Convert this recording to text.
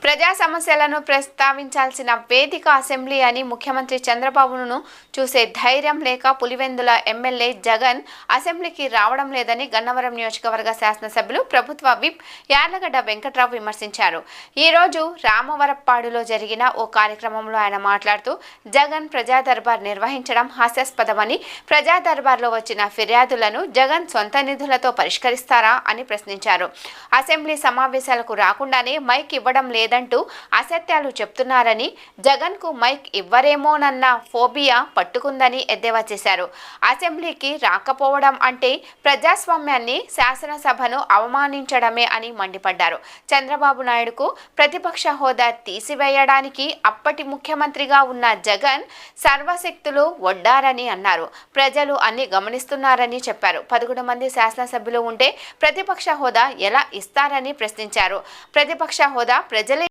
ప్రజా సమస్యలను ప్రస్తావించాల్సిన వేదిక అసెంబ్లీ అని ముఖ్యమంత్రి చంద్రబాబును చూసే ధైర్యం లేక పులివెందుల ఎమ్మెల్యే జగన్ అసెంబ్లీకి రావడం లేదని గన్నవరం నియోజకవర్గ శాసనసభ్యులు ప్రభుత్వ విప్ యార్లగడ్డ వెంకట్రావు విమర్శించారు. ఈ రోజు రామవరప్పాడులో జరిగిన ఓ కార్యక్రమంలో ఆయన మాట్లాడుతూ జగన్ ప్రజా దర్బార్ నిర్వహించడం హాస్యాస్పదమని, ప్రజా దర్బార్లో వచ్చిన ఫిర్యాదులను జగన్ సొంత నిధులతో పరిష్కరిస్తారా అని ప్రశ్నించారు. అసెంబ్లీ సమావేశాలకు రాకుండానే మైక్ ఇవ్వడం లేదంటూ అసత్యాలు చెప్తున్నారని, జగన్ కు మైక్ ఇవ్వరేమోనన్న ఫోబియా పట్టుకుందని ఎద్దేవా చేశారు. అసెంబ్లీకి రాకపోవడం అంటే ప్రజాస్వామ్యాన్ని, శాసనసభను అవమానించడమే అని మండిపడ్డారు. చంద్రబాబు నాయుడుకు ప్రతిపక్ష హోదా తీసివేయడానికి అప్పటి ముఖ్యమంత్రిగా ఉన్న జగన్ సర్వశక్తులు ఒడ్డారని అన్నారు. ప్రజలు అన్ని గమనిస్తున్నారని చెప్పారు. 11 మంది శాసనసభ్యులు ఉంటే ప్రతిపక్ష హోదా ఎలా ఇస్తారని ప్రశ్నించారు. ప్రతిపక్ష హోదా ప్రజలే